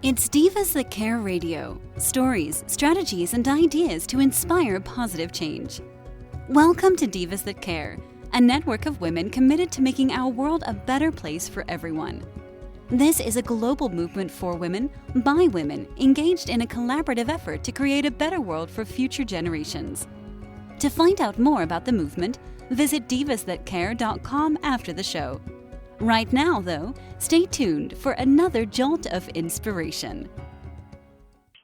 It's Divas That Care Radio. Stories, strategies, and ideas to inspire positive change. Welcome to Divas That Care, a network of women committed to making our world a better place for everyone. This is a global movement for women, by women, engaged in a collaborative effort to create a better world for future generations. To find out more about the movement, visit divasthatcare.com after the show. Right now, though, stay tuned for another jolt of inspiration.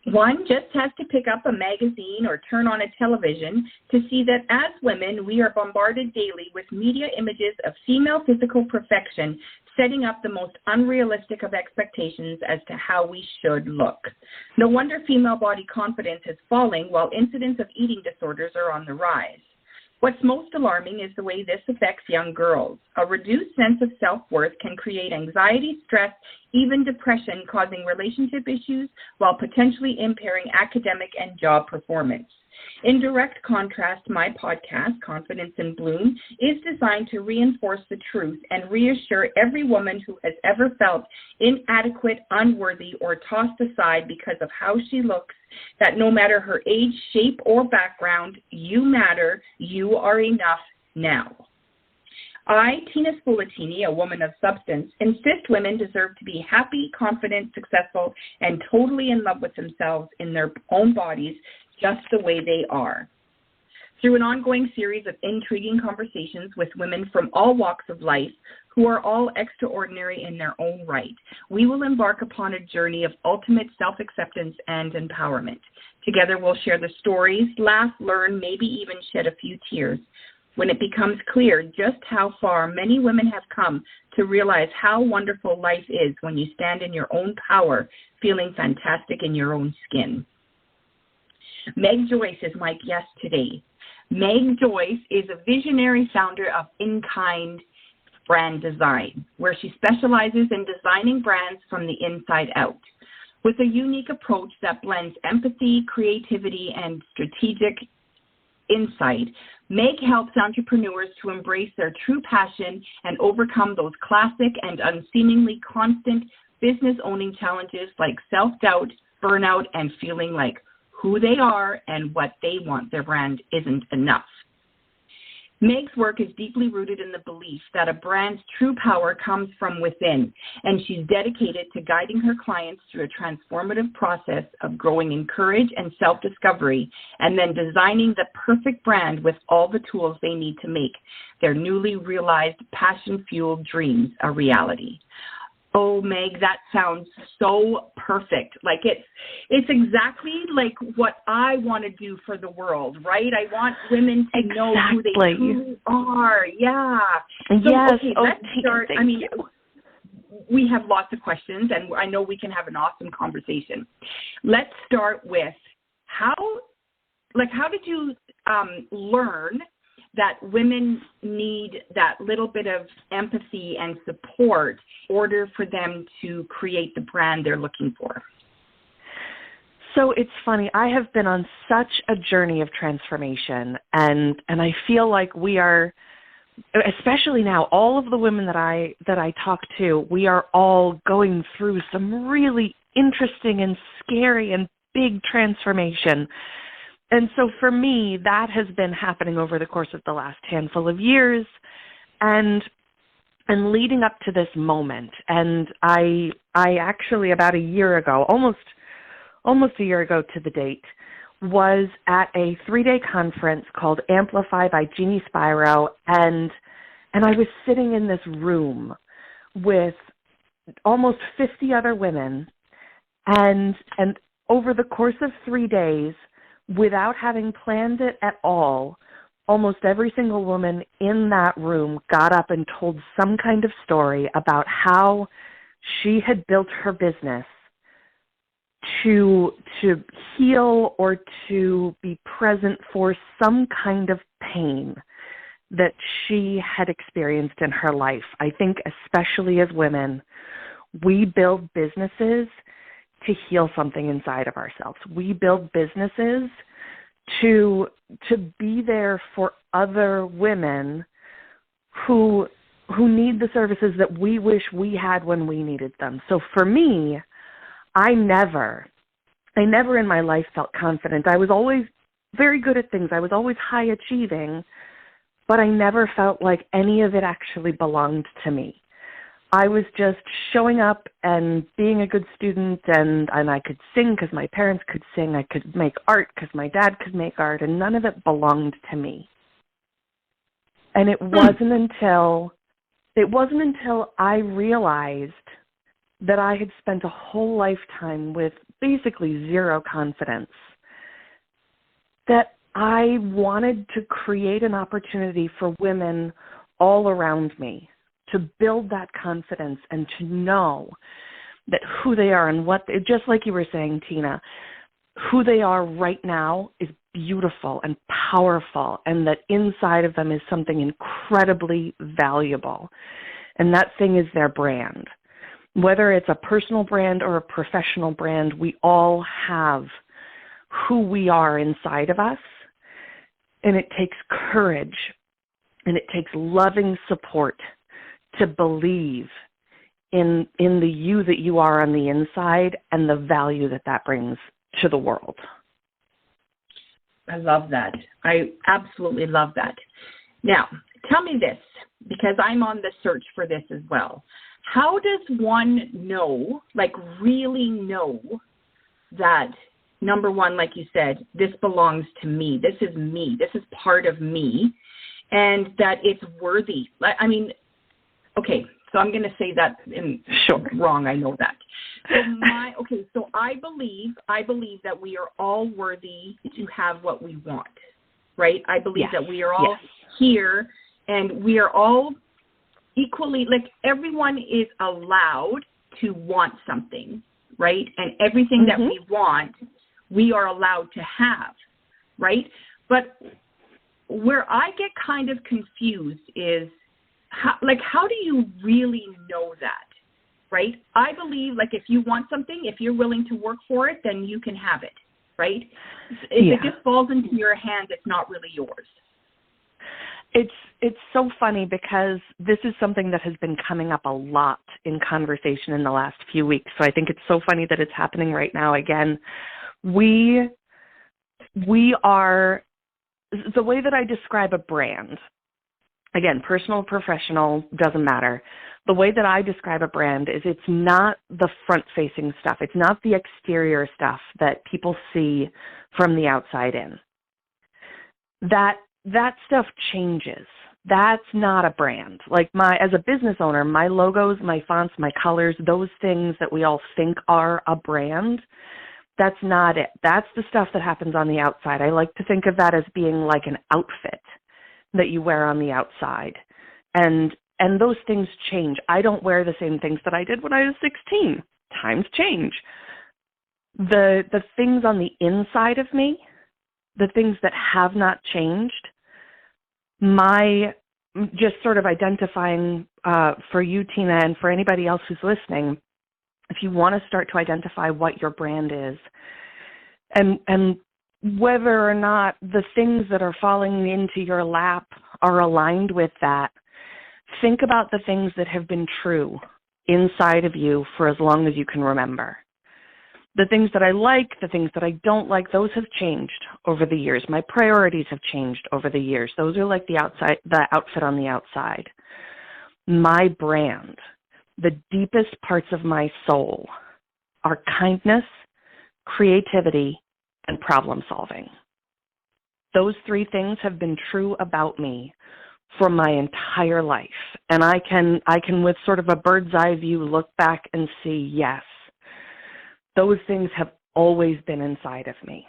One just has to pick up a magazine or turn on a television to see that as women, we are bombarded daily with media images of female physical perfection, setting up the most unrealistic of expectations as to how we should look. No wonder female body confidence is falling while incidents of eating disorders are on the rise. What's most alarming is the way this affects young girls. A reduced sense of self-worth can create anxiety, stress, even depression, causing relationship issues while potentially impairing academic and job performance. In direct contrast, my podcast, Confidence in Bloom, is designed to reinforce the truth and reassure every woman who has ever felt inadequate, unworthy, or tossed aside because of how she looks, that no matter her age, shape, or background, you matter, you are enough now. I, Tina Spolatini, a woman of substance, insist women deserve to be happy, confident, successful, and totally in love with themselves in their own bodies, just the way they are. Through an ongoing series of intriguing conversations with women from all walks of life who are all extraordinary in their own right, we will embark upon a journey of ultimate self-acceptance and empowerment. Together we'll share the stories, laugh, learn, maybe even shed a few tears when it becomes clear just how far many women have come to realize how wonderful life is when you stand in your own power, feeling fantastic in your own skin. Meg Joyce is my guest today. Meg Joyce is a visionary founder of In-Kind Brand Design, where she specializes in designing brands from the inside out. With a unique approach that blends empathy, creativity, and strategic insight, Meg helps entrepreneurs to embrace their true passion and overcome those classic and unseemingly constant business-owning challenges like self-doubt, burnout, and feeling like who they are and what they want their brand isn't enough. Meg's work is deeply rooted in the belief that a brand's true power comes from within, and she's dedicated to guiding her clients through a transformative process of growing in courage and self-discovery, and then designing the perfect brand with all the tools they need to make their newly realized passion-fueled dreams a reality. Oh, Meg, that sounds so perfect. Like it's exactly like what I want to do for the world, right? I want women to know who they truly are. Yeah. So, yes. Okay, let's start. I mean, we have lots of questions, and I know we can have an awesome conversation. Let's start with how did you learn that women need that little bit of empathy and support in order for them to create the brand they're looking for? So it's funny. I have been on such a journey of transformation, and I feel like we are, especially now, all of the women that I talk to, we are all going through some really interesting and scary and big transformation. And so for me, that has been happening over the course of the last handful of years and leading up to this moment. And I actually about a year ago, almost a year ago to the date, was at a 3-day conference called Amplify by Jeannie Spiro. And I was sitting in this room with almost 50 other women. And over the course of 3 days, without having planned it at all, almost every single woman in that room got up and told some kind of story about how she had built her business to heal or to be present for some kind of pain that she had experienced in her life. I think especially as women, we build businesses to heal something inside of ourselves. We build businesses to be there for other women who need the services that we wish we had when we needed them. So for me, I never in my life felt confident. I was always very good at things. I was always high achieving, but I never felt like any of it actually belonged to me. I was just showing up and being a good student, and I could sing because my parents could sing. I could make art because my dad could make art, and none of it belonged to me. And it wasn't until I realized that I had spent a whole lifetime with basically zero confidence that I wanted to create an opportunity for women all around me to build that confidence and to know that who they are and just like you were saying, Tina, who they are right now is beautiful and powerful, and that inside of them is something incredibly valuable. And that thing is their brand. Whether it's a personal brand or a professional brand, we all have who we are inside of us. And it takes courage and it takes loving support to believe in the you that you are on the inside and the value that that brings to the world. I love that. I absolutely love that. Now, tell me this, because I'm on the search for this as well. How does one know, like really know that, number one, like you said, this belongs to me. This is me. This is part of me, and that it's worthy. I mean, okay, so I'm going to say that wrong. I know that. So I believe that we are all worthy to have what we want, right? I believe that we are all here, and we are all equally, like everyone is allowed to want something, right? And everything that we want, we are allowed to have, right? But where I get kind of confused is, how do you really know that, right? I believe, like, if you want something, if you're willing to work for it, then you can have it, right? If it just falls into your hands, it's not really yours. It's so funny because this is something that has been coming up a lot in conversation in the last few weeks. So I think it's so funny that it's happening right now again. We are, the way that I describe a brand, again, personal, professional, doesn't matter. The way that I describe a brand is it's not the front-facing stuff. It's not the exterior stuff that people see from the outside in. That stuff changes. That's not a brand. Like as a business owner, my logos, my fonts, my colors, those things that we all think are a brand, that's not it. That's the stuff that happens on the outside. I like to think of that as being like an outfit that you wear on the outside. And those things change. I don't wear the same things that I did when I was 16. Times change. The things on the inside of me, the things that have not changed, my just sort of identifying for you, Tina, and for anybody else who's listening, if you want to start to identify what your brand is and whether or not the things that are falling into your lap are aligned with that, think about the things that have been true inside of you for as long as you can remember. The things that I like, the things that I don't like, those have changed over the years. My priorities have changed over the years. Those are like the outfit on the outside. My brand, the deepest parts of my soul are kindness, creativity, and problem solving. Those three things have been true about me for my entire life. And I can with sort of a bird's eye view look back and see, yes, those things have always been inside of me.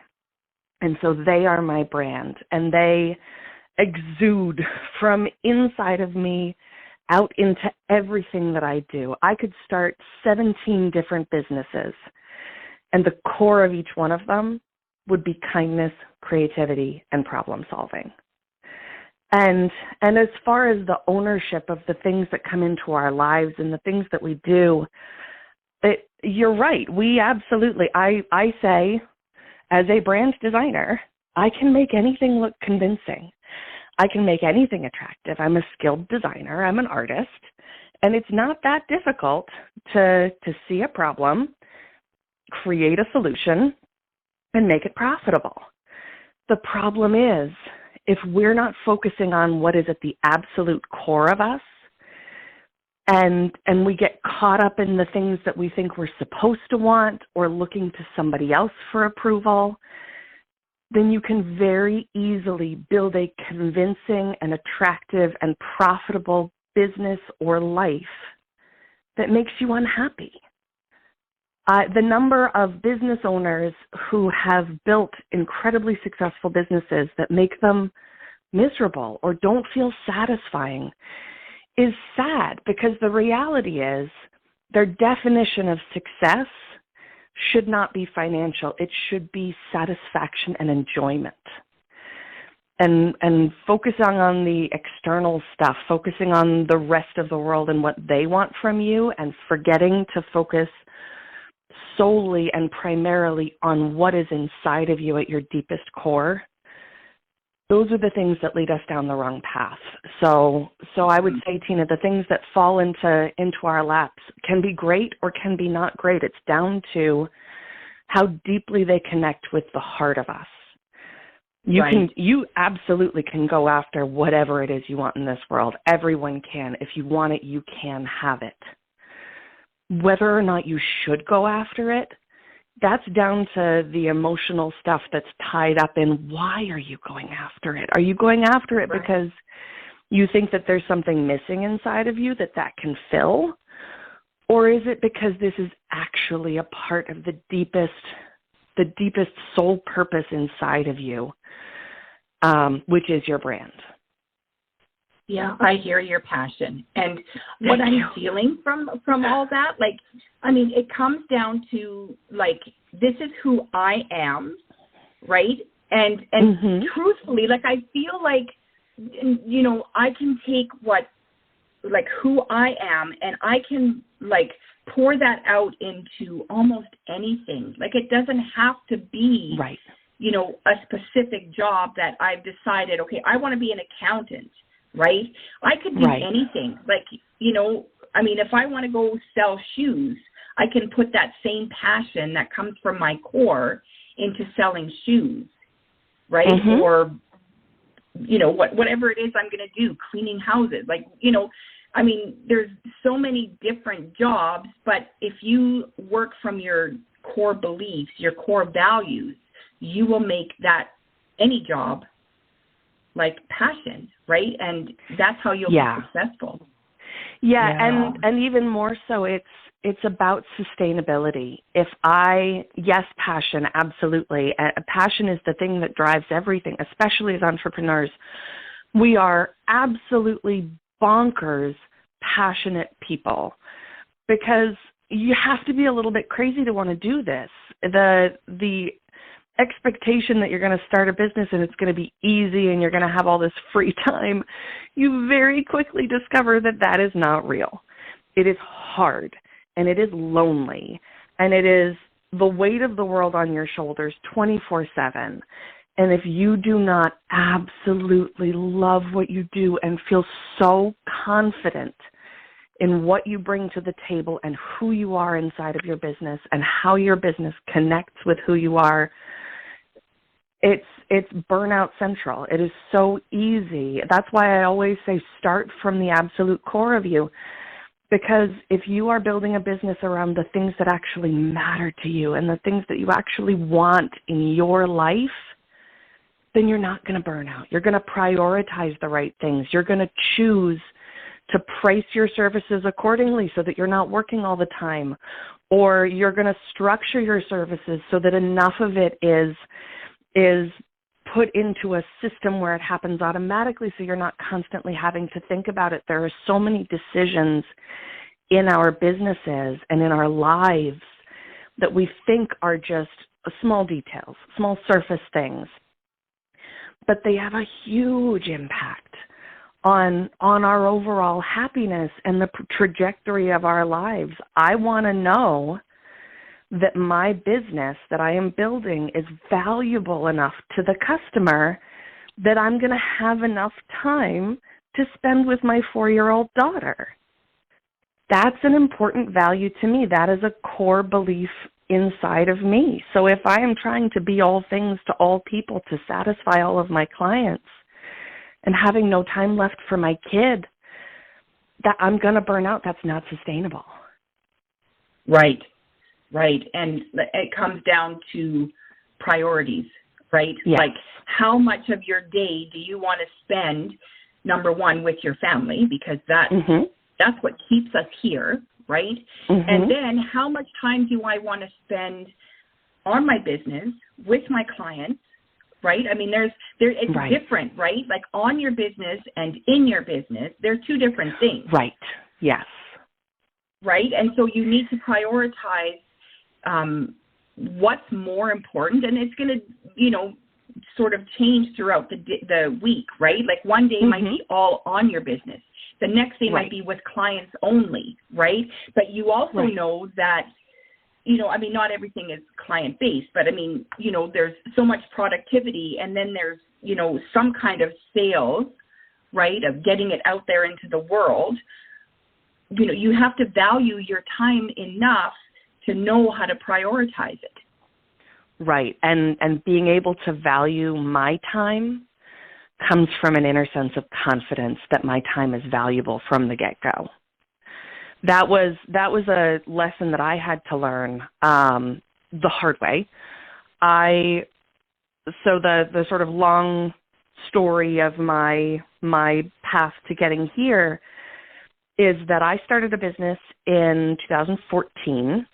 And so they are my brand, and they exude from inside of me out into everything that I do. I could start 17 different businesses, and the core of each one of them would be kindness, creativity, and problem solving. And as far as the ownership of the things that come into our lives and the things that we do, you're right. We absolutely, I say, as a brand designer, I can make anything look convincing. I can make anything attractive. I'm a skilled designer. I'm an artist. And it's not that difficult to see a problem create a solution and make it profitable. The problem is, if we're not focusing on what is at the absolute core of us, and we get caught up in the things that we think we're supposed to want or looking to somebody else for approval, then you can very easily build a convincing and attractive and profitable business or life that makes you unhappy. The number of business owners who have built incredibly successful businesses that make them miserable or don't feel satisfying is sad, because the reality is their definition of success should not be financial. It should be satisfaction and enjoyment. And focusing on the external stuff, focusing on the rest of the world and what they want from you, and forgetting to focus solely and primarily on what is inside of you at your deepest core, those are the things that lead us down the wrong path. So I would say, Tina, the things that fall into our laps can be great or can be not great. It's down to how deeply they connect with the heart of us. You absolutely can go after whatever it is you want in this world. Everyone can. If you want it, you can have it. Whether or not you should go after it, that's down to the emotional stuff that's tied up in why are you going after it? Are you going after it because you think that there's something missing inside of you that can fill? Or is it because this is actually a part of the deepest soul purpose inside of you, which is your brand? Yeah, I hear your passion. And what I'm feeling from all that, it comes down to, this is who I am, right? And truthfully, I feel like, I can take who I am, and I can, pour that out into almost anything. It doesn't have to be, a specific job that I've decided, okay, I want to be an accountant. Right? I could do anything. If I want to go sell shoes, I can put that same passion that comes from my core into selling shoes, right? Or, whatever it is I'm going to do, cleaning houses. There's so many different jobs, but if you work from your core beliefs, your core values, you will make that any job passion, right? And that's how you'll be successful. And even more so, it's about sustainability. Passion, absolutely. Passion is the thing that drives everything, especially as entrepreneurs. We are absolutely bonkers passionate people, because you have to be a little bit crazy to want to do this. The expectation that you're going to start a business and it's going to be easy and you're going to have all this free time, you very quickly discover that is not real. It is hard, and it is lonely, and it is the weight of the world on your shoulders 24/7. And if you do not absolutely love what you do and feel so confident in what you bring to the table and who you are inside of your business and how your business connects with who you are, it's burnout central. It is so easy. That's why I always say start from the absolute core of you, because if you are building a business around the things that actually matter to you and the things that you actually want in your life, then you're not going to burn out. You're going to prioritize the right things. You're going to choose to price your services accordingly so that you're not working all the time, or you're going to structure your services so that enough of it is put into a system where it happens automatically so you're not constantly having to think about it. There are so many decisions in our businesses and in our lives that we think are just small details, small surface things, but they have a huge impact on our overall happiness and the trajectory of our lives. I want to know that my business that I am building is valuable enough to the customer that I'm going to have enough time to spend with my 4-year-old daughter. that's an important value to me. That is a core belief inside of me. So if I am trying to be all things to all people to satisfy all of my clients and having no time left for my kid, that I'm going to burn out. That's not sustainable. Right. And it comes down to priorities, right? Yes. Like, how much of your day do you want to spend, number one, with your family, because that's what keeps us here, right? And then how much time do I want to spend on my business, with my clients, right? I mean, it's different, right? Like, on your business and in your business, they're two different things. Right, yes. Right? And so you need to prioritize what's more important, and it's going to, sort of change throughout the week, right? Like, one day might be all on your business. The next day might be with clients only, right? But you also know that, not everything is client-based, but there's so much productivity, and then there's, some kind of sales, right, of getting it out there into the world. You have to value your time enough to know how to prioritize it. Right. And being able to value my time comes from an inner sense of confidence that my time is valuable from the get-go. That was a lesson that I had to learn the hard way. So the sort of long story of my path to getting here is that I started a business in 2014.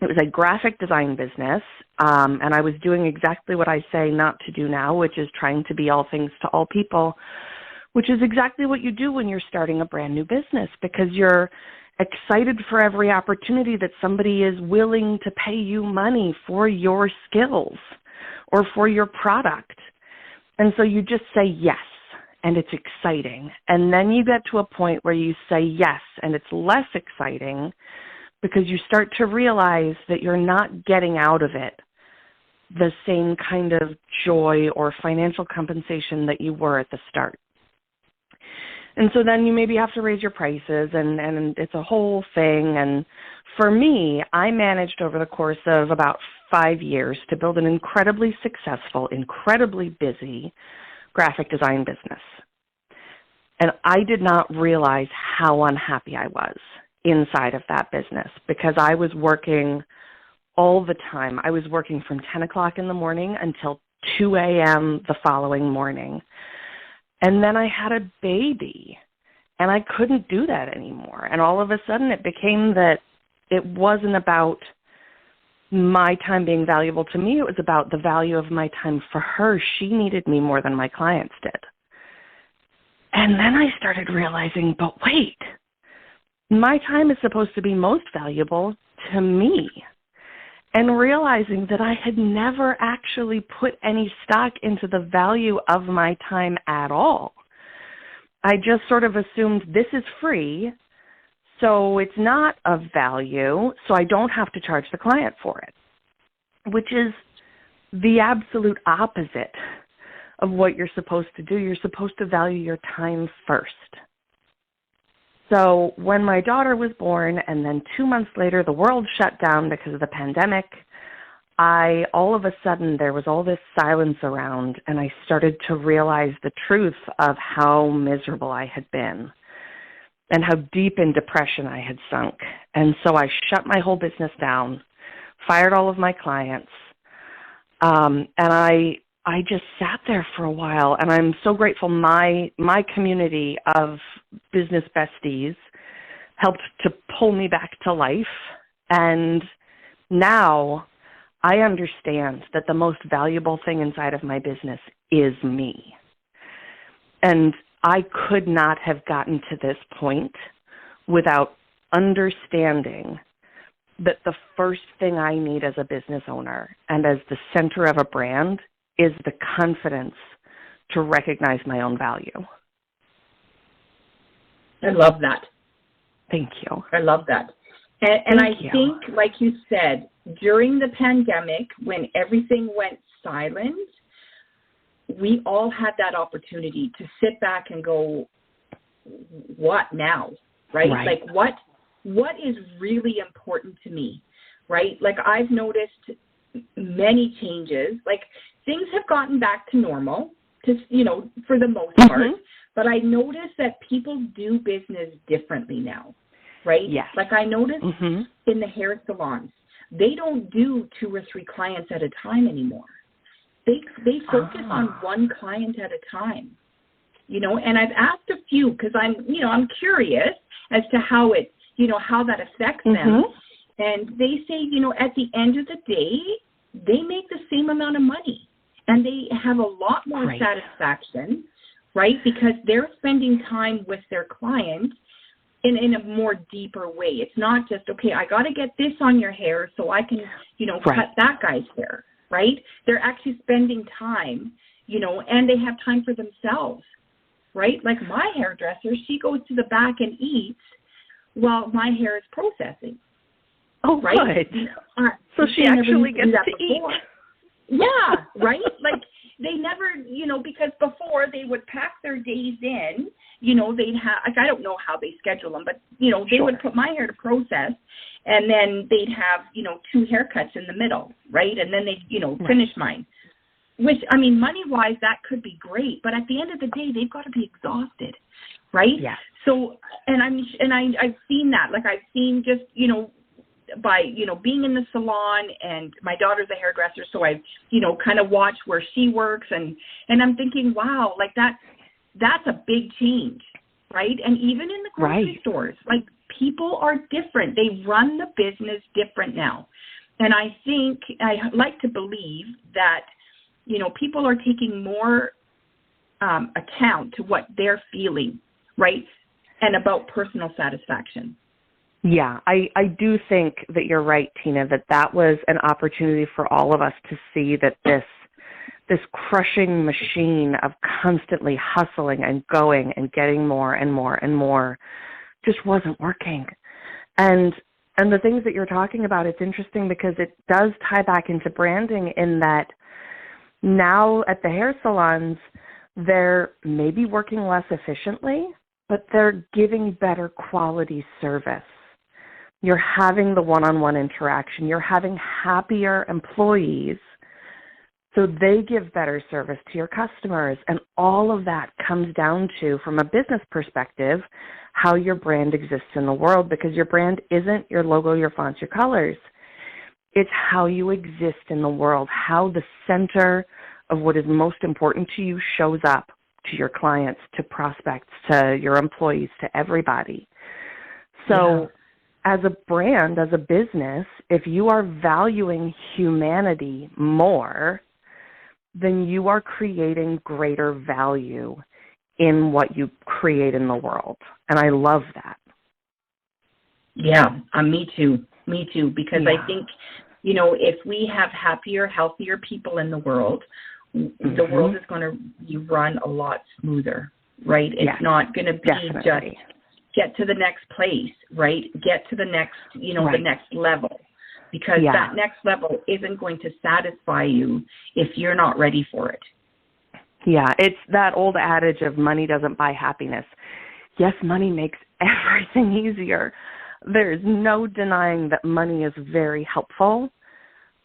It was a graphic design business, and I was doing exactly what I say not to do now, which is trying to be all things to all people, which is exactly what you do when you're starting a brand new business, because you're excited for every opportunity that somebody is willing to pay you money for your skills or for your product. And so you just say yes, and it's exciting. And then you get to a point where you say yes, and it's less exciting, because you start to realize that you're not getting out of it the same kind of joy or financial compensation that you were at the start. And so then you maybe have to raise your prices, and it's a whole thing. And for me, I managed over the course of about 5 years to build an incredibly successful, incredibly busy graphic design business. And I did not realize how unhappy I was inside of that business, because I was working all the time. I was working from 10 o'clock in the morning until 2 a.m. the following morning. And then I had a baby, and I couldn't do that anymore. And all of a sudden it became that it wasn't about my time being valuable to me. It was about the value of my time for her. She needed me more than my clients did. And then I started realizing, but wait, my time is supposed to be most valuable to me. And realizing that I had never actually put any stock into the value of my time at all. I just sort of assumed this is free, so it's not of value, so I don't have to charge the client for it, which is the absolute opposite of what you're supposed to do. You're supposed to value your time first. So when my daughter was born, and then 2 months later the world shut down because of the pandemic, all of a sudden there was all this silence around, and I started to realize the truth of how miserable I had been and how deep in depression I had sunk. And so I shut my whole business down, fired all of my clients, and I just sat there for a while, and I'm so grateful my community of business besties helped to pull me back to life. And now I understand that the most valuable thing inside of my business is me. And I could not have gotten to this point without understanding that the first thing I need as a business owner and as the center of a brand is the confidence to recognize my own value. I love that. Thank you. I love that. And I think, like you said, during the pandemic, when everything went silent, we all had that opportunity to sit back and go, what now? Right? Like, what is really important to me, right? Like I've noticed many changes, like things have gotten back to normal, for the most part, but I notice that people do business differently now, right? Yes. Like I noticed in the hair salons, they don't do 2 or 3 clients at a time anymore. They focus on one client at a time, and I've asked a few because I'm curious as to how it, how that affects them. And they say, at the end of the day, they make the same amount of money and they have a lot more satisfaction, right? Because they're spending time with their clients in a more deeper way. It's not just, okay, I got to get this on your hair so I can, cut that guy's hair, right? They're actually spending time, and they have time for themselves, right? Like my hairdresser, she goes to the back and eats while my hair is processing. Oh, right? Good. So she actually gets to eat. Yeah, right? Like they never, because before they would pack their days in, they'd have, like, I don't know how they schedule them, but, they would put my hair to process and then they'd have, 2 haircuts in the middle, right? And then they'd, finish mine. Which, I mean, money-wise, that could be great, but at the end of the day, they've got to be exhausted, right? Yeah. So, I've seen that. Like, I've seen just, by, being in the salon, and my daughter's a hairdresser, so I, kind of watch where she works, and I'm thinking, wow, like that's a big change, right? And even in the grocery stores, like people are different. They run the business different now. And I think, I like to believe that, people are taking more account to what they're feeling, right? And about personal satisfaction. Yeah, I do think that you're right, Tina, that was an opportunity for all of us to see that this crushing machine of constantly hustling and going and getting more and more and more just wasn't working. And the things that you're talking about, it's interesting because it does tie back into branding in that now at the hair salons, they're maybe working less efficiently, but they're giving better quality service. You're having the one-on-one interaction. You're having happier employees, so they give better service to your customers. And all of that comes down to, from a business perspective, how your brand exists in the world, because your brand isn't your logo, your fonts, your colors. It's how you exist in the world, how the center of what is most important to you shows up to your clients, to prospects, to your employees, to everybody. So as a brand, as a business, if you are valuing humanity more, then you are creating greater value in what you create in the world. And I love that. Yeah, me too, because I think, if we have happier, healthier people in the world, the world is going to be run a lot smoother, right? It's not going to be just get to the next place, right? Get to the next, the next level, because that next level isn't going to satisfy you if you're not ready for it. Yeah, it's that old adage of money doesn't buy happiness. Yes, money makes everything easier. There's no denying that money is very helpful,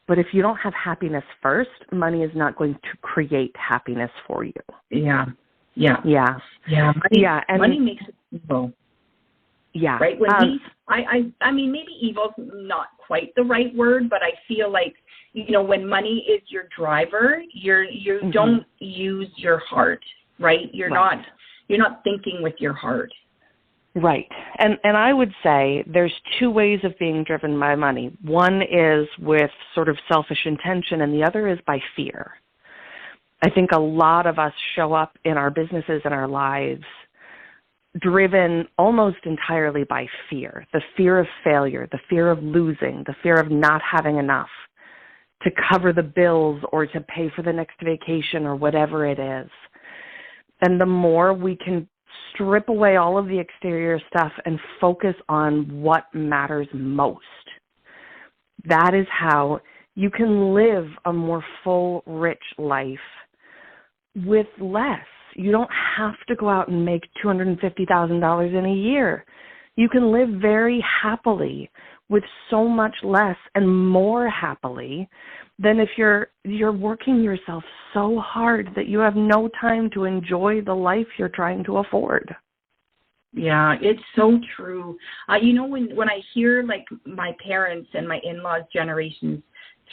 but if you don't have happiness first, money is not going to create happiness for you. Yeah. Money makes it evil. Yeah. Right. When I mean, maybe evil's not quite the right word, but I feel like, when money is your driver, you don't use your heart, right? You're not thinking with your heart. Right. And I would say there's 2 ways of being driven by money. One is with sort of selfish intention, and the other is by fear. I think a lot of us show up in our businesses and our lives driven almost entirely by fear, the fear of failure, the fear of losing, the fear of not having enough to cover the bills or to pay for the next vacation or whatever it is. And the more we can strip away all of the exterior stuff and focus on what matters most, that is how you can live a more full, rich life with less. You don't have to go out and make $250,000 in a year. You can live very happily with so much less and more happily than if you're working yourself so hard that you have no time to enjoy the life you're trying to afford. Yeah, it's so true. You know, when I hear like my parents and my in-laws' generations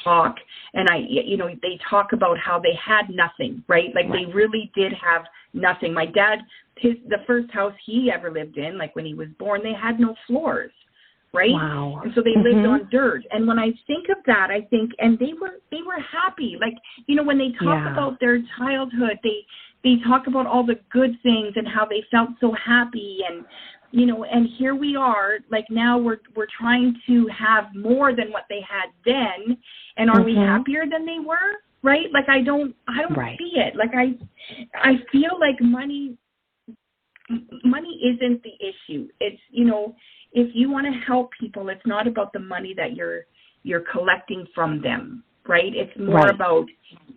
talk, and they talk about how they had nothing, right? Like they really did have nothing. My dad, the first house he ever lived in, like when he was born, they had no floors, right? Wow. And so they lived on dirt. And when I think of that, I think, and they were happy. Like, you know, when they talk about their childhood, they talk about all the good things and how they felt so happy, and you know, and here we are, like now we're trying to have more than what they had then, and are we happier than they were? Right? Like I don't see it. Like I feel like money isn't the issue. It's, you know, if you want to help people, it's not about the money that you're collecting from them. Right? It's more about,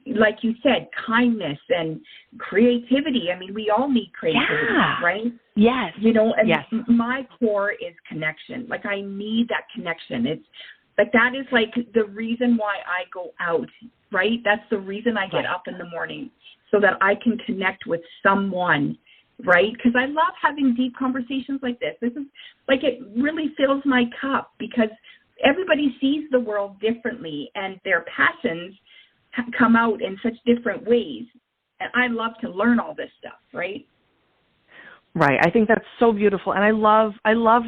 like you said, kindness and creativity. I mean, we all need creativity, right? Yes. You know, and my core is connection. Like I need that connection. It's like, that is like the reason why I go out, right? That's the reason I get up in the morning, so that I can connect with someone, right? Because I love having deep conversations like this. This is like, it really fills my cup, because everybody sees the world differently and their passions come out in such different ways. And I love to learn all this stuff, right? Right. I think that's so beautiful. And I love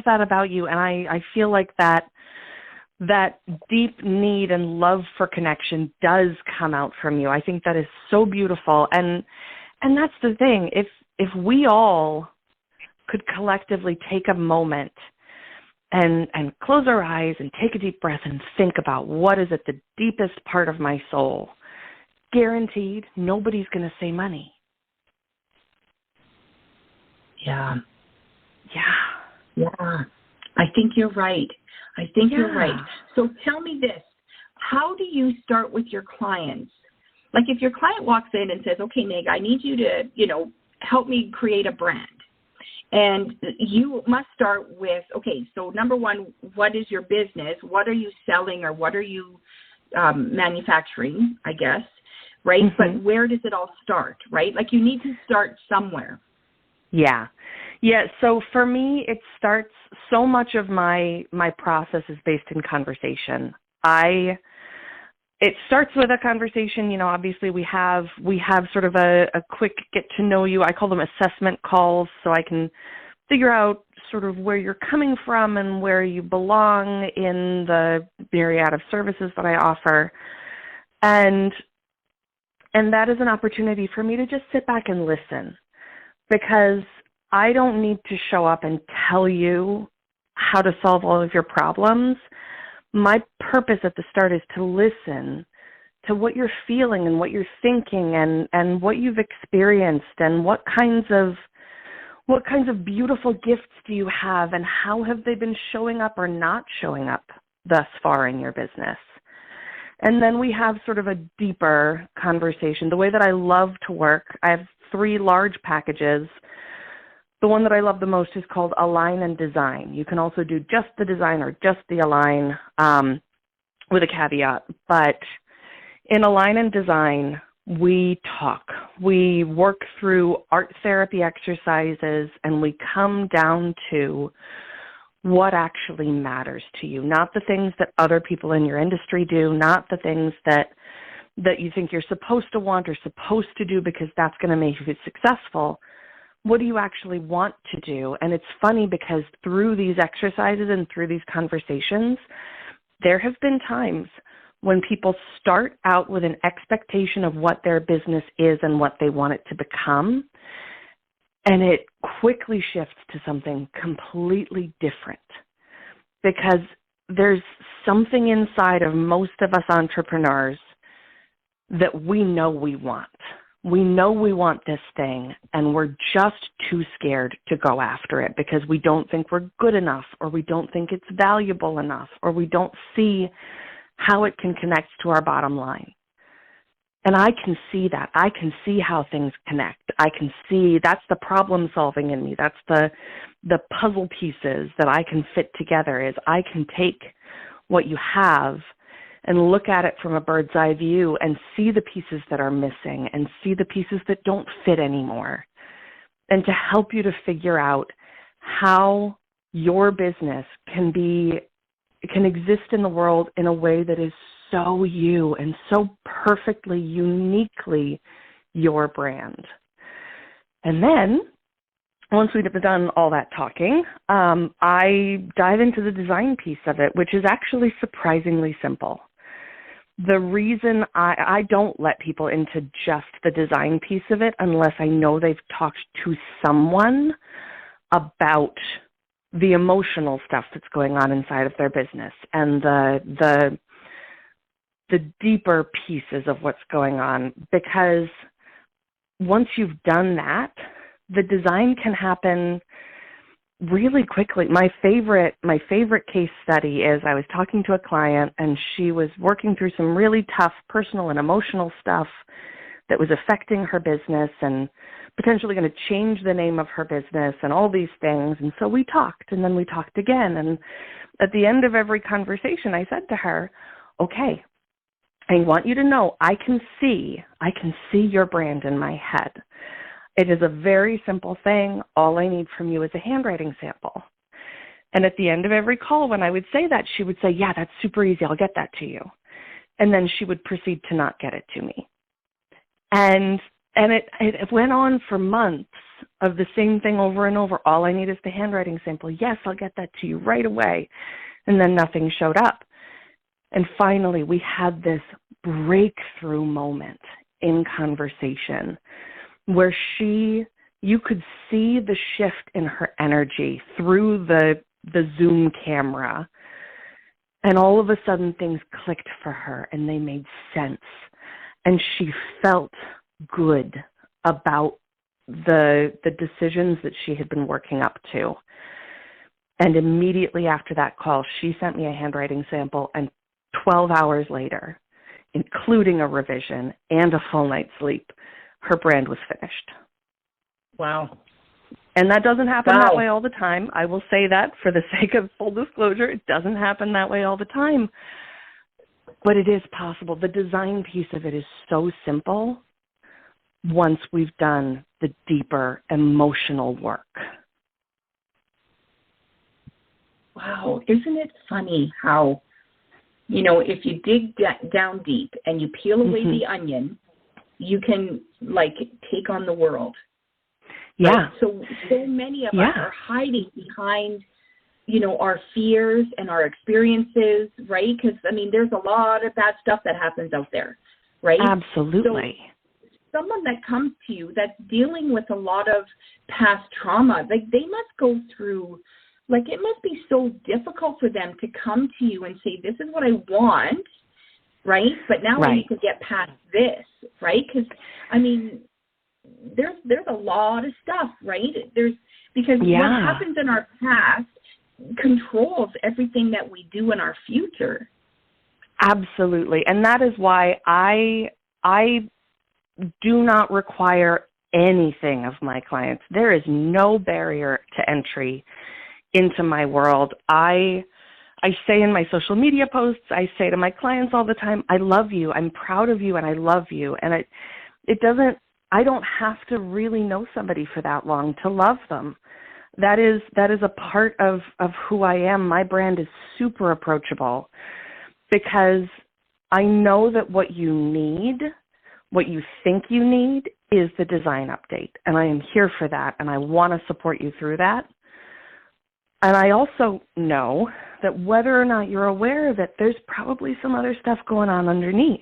that about you. And I feel like that deep need and love for connection does come out from you. I think that is so beautiful. And that's the thing. If we all could collectively take a moment and close our eyes and take a deep breath and think about what is at the deepest part of my soul, guaranteed nobody's going to say money. Yeah. I think you're right. You're right. So tell me this. How do you start with your clients? Like if your client walks in and says, okay, Meg, I need you to, you know, help me create a brand. And you must start with, okay, so number one, what is your business? What are you selling, or what are you manufacturing, I guess, right? But where does it all start, right? Like you need to start somewhere. Yeah. So for me, it starts, so much of my process is based in conversation. It starts with a conversation. You know, obviously we have sort of a quick get to know you. I call them assessment calls, so I can figure out sort of where you're coming from and where you belong in the myriad of services that I offer. And that is an opportunity for me to just sit back and listen, because I don't need to show up and tell you how to solve all of your problems. My purpose at the start is to listen to what you're feeling and what you're thinking and what you've experienced, and what kinds of beautiful gifts do you have, and how have they been showing up or not showing up thus far in your business. And then we have sort of a deeper conversation. The way that I love to work, I have 3 large packages. The one that I love the most is called Align and Design. You can also do just the design or just the align, with a caveat. But in Align and Design, we talk. We work through art therapy exercises, and we come down to what actually matters to you, not the things that other people in your industry do, not the things that you think you're supposed to want or supposed to do because that's going to make you successful. What do you actually want to do? And it's funny because through these exercises and through these conversations, there have been times when people start out with an expectation of what their business is and what they want it to become, and it quickly shifts to something completely different, because there's something inside of most of us entrepreneurs that we know we want. We know we want this thing, and we're just too scared to go after it because we don't think we're good enough, or we don't think it's valuable enough, or we don't see how it can connect to our bottom line. And I can see that. I can see how things connect. I can see that's the problem solving in me. That's the puzzle pieces that I can fit together, is I can take what you have and look at it from a bird's eye view and see the pieces that are missing and see the pieces that don't fit anymore, and to help you to figure out how your business can exist in the world in a way that is so you and so perfectly, uniquely your brand. And then, once we've done all that talking, I dive into the design piece of it, which is actually surprisingly simple. The reason I don't let people into just the design piece of it unless I know they've talked to someone about the emotional stuff that's going on inside of their business and the deeper pieces of what's going on, because once you've done that, the design can happen really quickly. My favorite case study is I was talking to a client, and she was working through some really tough personal and emotional stuff that was affecting her business and potentially going to change the name of her business and all these things. And so we talked, and then we talked again. And at the end of every conversation, I said to her, okay, I want you to know I can see your brand in my head. It is a very simple thing. All I need from you is a handwriting sample. And at the end of every call, when I would say that, she would say, yeah, that's super easy. I'll get that to you. And then she would proceed to not get it to me. And it went on for months of the same thing over and over. All I need is the handwriting sample. Yes, I'll get that to you right away. And then nothing showed up. And finally, we had this breakthrough moment in conversation where you could see the shift in her energy through the Zoom camera. And all of a sudden things clicked for her and they made sense. And she felt good about the decisions that she had been working up to. And immediately after that call, she sent me a handwriting sample, and 12 hours later, including a revision and a full night's sleep, her brand was finished. Wow. And that doesn't happen that way all the time. I will say that for the sake of full disclosure, it doesn't happen that way all the time. But it is possible. The design piece of it is so simple once we've done the deeper emotional work. Wow. Isn't it funny how, if you dig down deep and you peel away the onion, you can, take on the world. Yeah. Right? So many of us are hiding behind, our fears and our experiences, right? Because, there's a lot of bad stuff that happens out there, right? Absolutely. So someone that comes to you that's dealing with a lot of past trauma, they must go through, it must be so difficult for them to come to you and say, this is what I want, right? But now I need to get past this, right? Because, there's a lot of stuff, right? Because what happens in our past controls everything that we do in our future. Absolutely. And that is why I do not require anything of my clients. There is no barrier to entry into my world. I say in my social media posts, I say to my clients all the time, I love you, I'm proud of you, and I love you. And I don't have to really know somebody for that long to love them. That is a part of who I am. My brand is super approachable because I know that what you need, what you think you need, is the design update. And I am here for that, and I want to support you through that. And I also know that whether or not you're aware of it, there's probably some other stuff going on underneath.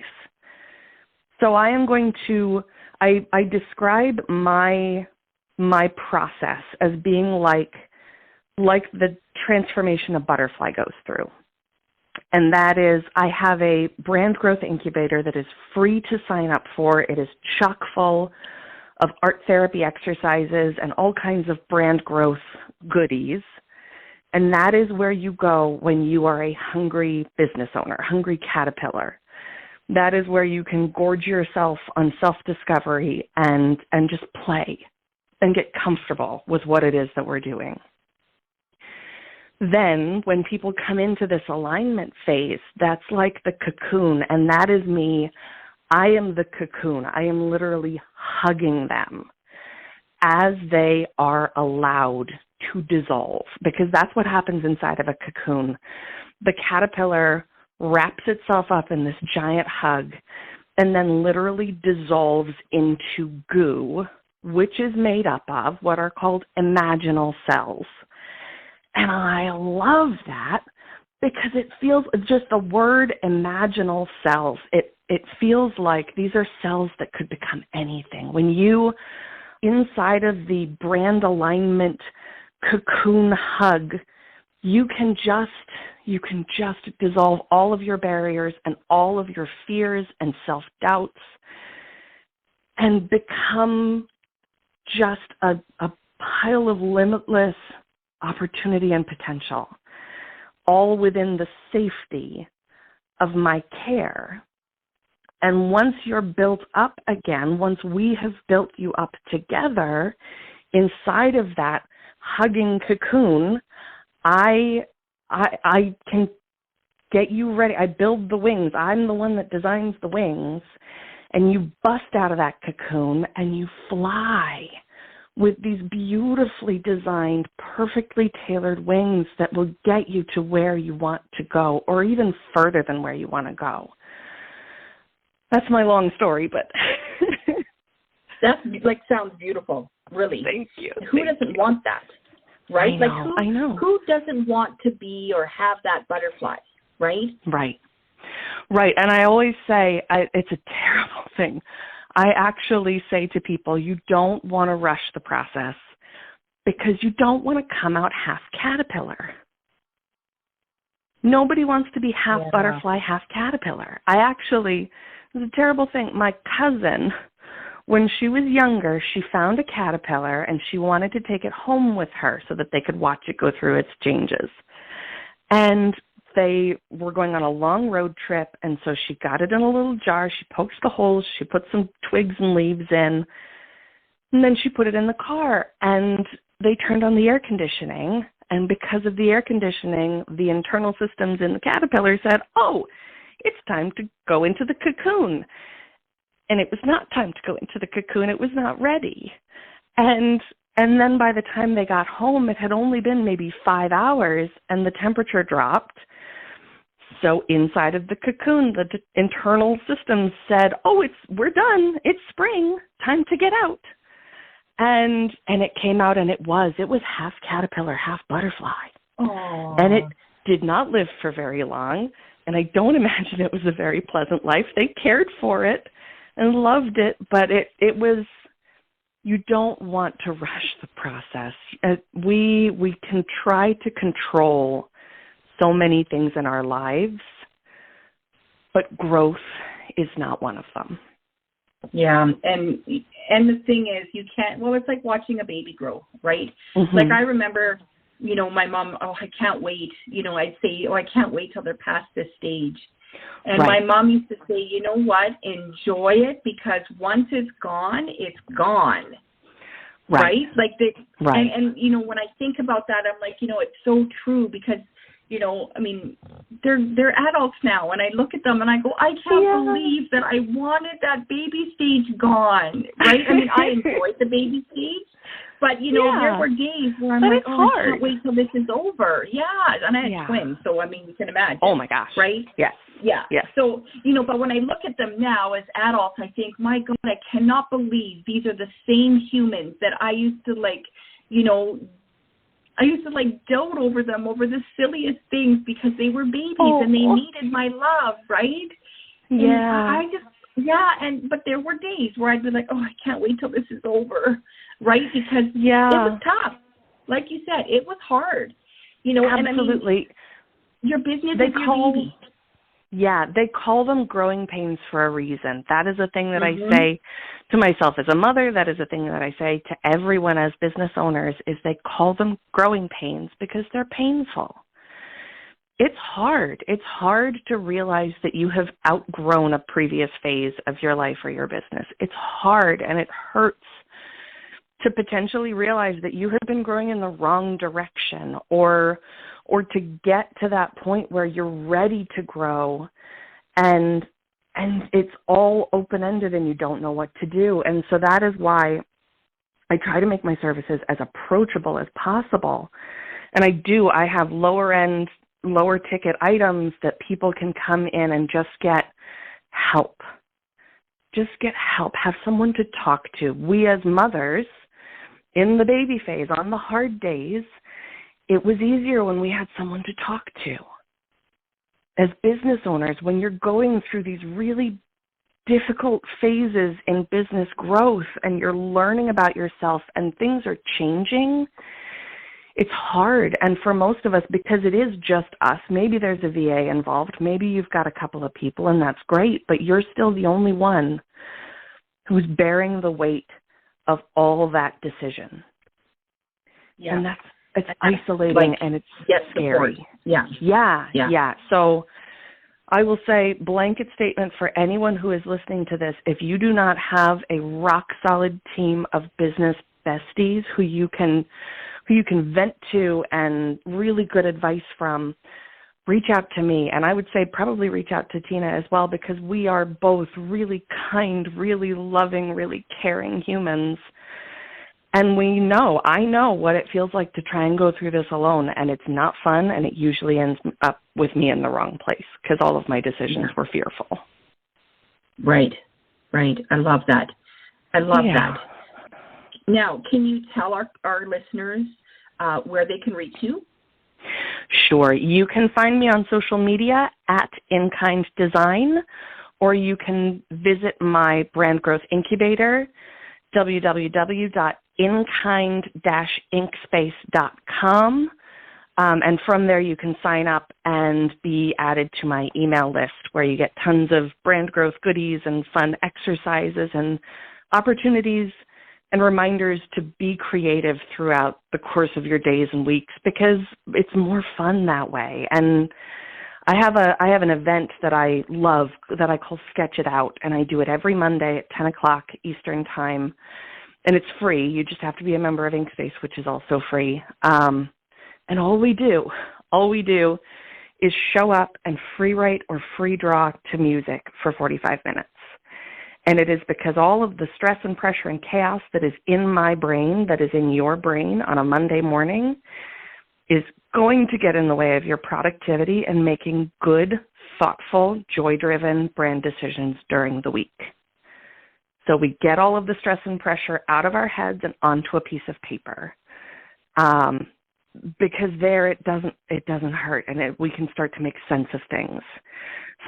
So I am going to, I describe my process as being like the transformation a butterfly goes through. And that is, I have a brand growth incubator that is free to sign up for. It is chock full of art therapy exercises and all kinds of brand growth goodies. And that is where you go when you are a hungry business owner, hungry caterpillar. That is where you can gorge yourself on self-discovery and just play and get comfortable with what it is that we're doing. Then when people come into this alignment phase, that's like the cocoon, and that is me. I am the cocoon. I am literally hugging them as they are allowed to dissolve, because that's what happens inside of a cocoon. The caterpillar wraps itself up in this giant hug and then literally dissolves into goo, which is made up of what are called imaginal cells. And I love that because it feels, just the word imaginal cells, it feels like these are cells that could become anything. When you, inside of the brand alignment cocoon hug, you can just dissolve all of your barriers and all of your fears and self-doubts and become just a pile of limitless opportunity and potential, all within the safety of my care. And once you're built up again, once we have built you up together inside of that hugging cocoon, I can get you ready. I build the wings. I'm the one that designs the wings. And you bust out of that cocoon and you fly with these beautifully designed, perfectly tailored wings that will get you to where you want to go, or even further than where you want to go. That's my long story, but that sounds beautiful, really. Thank you. Who doesn't want that, right? I know. Who doesn't want to be or have that butterfly, right? Right. And I always say it's a terrible thing. I actually say to people, you don't want to rush the process because you don't want to come out half caterpillar. Nobody wants to be half butterfly, half caterpillar. It's a terrible thing. My cousin, when she was younger, she found a caterpillar and she wanted to take it home with her so that they could watch it go through its changes. And they were going on a long road trip, and so she got it in a little jar. She poked the holes. She put some twigs and leaves in, and then she put it in the car. And they turned on the air conditioning, and because of the air conditioning, the internal systems in the caterpillar said, oh, it's time to go into the cocoon. And it was not time to go into the cocoon. It was not ready. And then by the time they got home, it had only been maybe 5 hours, and the temperature dropped. So inside of the cocoon, the internal systems said, oh, we're done. It's spring. Time to get out. And it came out, and it was half caterpillar, half butterfly. Aww. And it did not live for very long, and I don't imagine it was a very pleasant life. They cared for it and loved it, but it was, you don't want to rush the process. We can try to control so many things in our lives, but growth is not one of them. Yeah, and the thing is, you can't, well, it's like watching a baby grow, right? Mm-hmm. Like I remember, my mom, I can't wait. I'd say, I can't wait till they're past this stage. And right. My mom used to say, you know what, enjoy it, because once it's gone, it's gone. Right? Like right. And when I think about that, I'm like, it's so true, because they're adults now, and I look at them and I go, I can't believe that I wanted that baby stage gone, right? I enjoyed the baby stage, but there were days where I'm like, I can't wait till this is over. Yeah, and I had twins, so you can imagine. Oh my gosh. Right? Yes. Yeah. Yes. So, but when I look at them now as adults, I think, my God, I cannot believe these are the same humans that I used to dote over them over the silliest things because they were babies and they needed my love, right? Yeah. But there were days where I'd be like, I can't wait till this is over, right? Because it was tough. Like you said, it was hard. Absolutely. And your business is your baby. Yeah, they call them growing pains for a reason. That is a thing that I say to myself as a mother. That is a thing that I say to everyone as business owners, is they call them growing pains because they're painful. it's hard. It's hard to realize that you have outgrown a previous phase of your life or your business. It's hard, and it hurts to potentially realize that you have been growing in the wrong direction, or to get to that point where you're ready to grow and it's all open-ended and you don't know what to do. And so that is why I try to make my services as approachable as possible. And I have lower ticket items that people can come in and just get help. Just get help. Have someone to talk to. We as mothers, in the baby phase, on the hard days, it was easier when we had someone to talk to. As business owners, when you're going through these really difficult phases in business growth and you're learning about yourself and things are changing, it's hard. And for most of us, because it is just us, maybe there's a VA involved, maybe you've got a couple of people, and that's great, but you're still the only one who's bearing the weight of all that decision. Yeah. And it's isolating, and it's scary. Support. Yeah. So I will say, blanket statement for anyone who is listening to this: if you do not have a rock solid team of business besties who you can vent to and really good advice from, reach out to me. And I would say probably reach out to Tina as well, because we are both really kind, really loving, really caring humans. And I know what it feels like to try and go through this alone, and it's not fun, and it usually ends up with me in the wrong place because all of my decisions were fearful. Right. I love that. That. Now, can you tell our listeners where they can reach you? Sure. You can find me on social media at InKind Design, or you can visit my brand growth incubator, www.inkind-inkspace.com. And from there, you can sign up and be added to my email list, where you get tons of brand growth goodies and fun exercises and opportunities and reminders to be creative throughout the course of your days and weeks, because it's more fun that way. And I have an event that I love that I call Sketch It Out, and I do it every Monday at 10 o'clock Eastern Time. And it's free. You just have to be a member of Inkspace, which is also free. And all we do is show up and free write or free draw to music for 45 minutes. And it is because all of the stress and pressure and chaos that is in my brain, that is in your brain on a Monday morning, is going to get in the way of your productivity and making good, thoughtful, joy-driven brand decisions during the week. So we get all of the stress and pressure out of our heads and onto a piece of paper, because there it doesn't hurt, and we can start to make sense of things.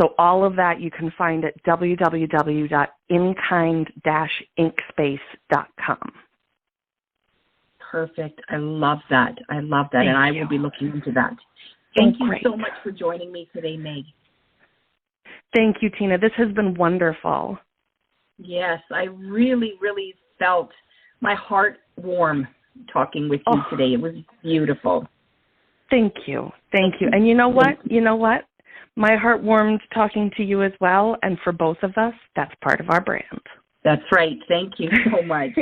So all of that you can find at www.inkind-inkspace.com. Perfect. I love that. And I will be looking into that. Thank you so much for joining me today, Meg. Thank you, Tina. This has been wonderful. Yes, I really, really felt my heart warm talking with you today. It was beautiful. Thank you. And you know what? My heart warmed talking to you as well, and for both of us, that's part of our brand. That's right. Thank you so much.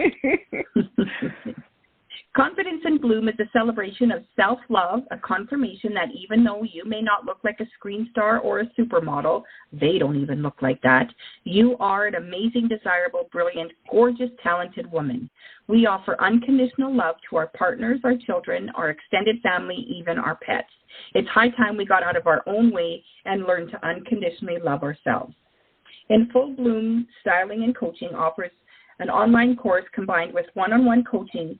Confidence in Bloom is a celebration of self-love, a confirmation that even though you may not look like a screen star or a supermodel, they don't even look like that, you are an amazing, desirable, brilliant, gorgeous, talented woman. We offer unconditional love to our partners, our children, our extended family, even our pets. It's high time we got out of our own way and learned to unconditionally love ourselves. In Full Bloom, Styling and Coaching offers an online course combined with one-on-one coaching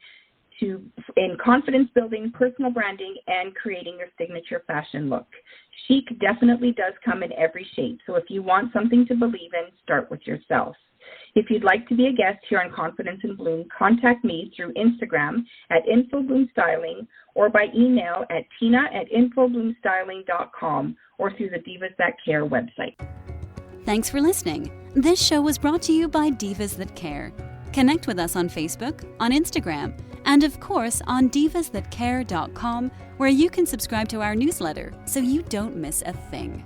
in confidence building, personal branding, and creating your signature fashion look. Chic definitely does come in every shape, so if you want something to believe in, start with yourself. If you'd like to be a guest here on Confidence in Bloom, contact me through Instagram at InfoBloomStyling or by email at tina@infobloomstyling.com or through the Divas That Care website. Thanks for listening. This show was brought to you by Divas That Care. Connect with us on Facebook, on Instagram, And of course on divasthatcare.com, where you can subscribe to our newsletter so you don't miss a thing.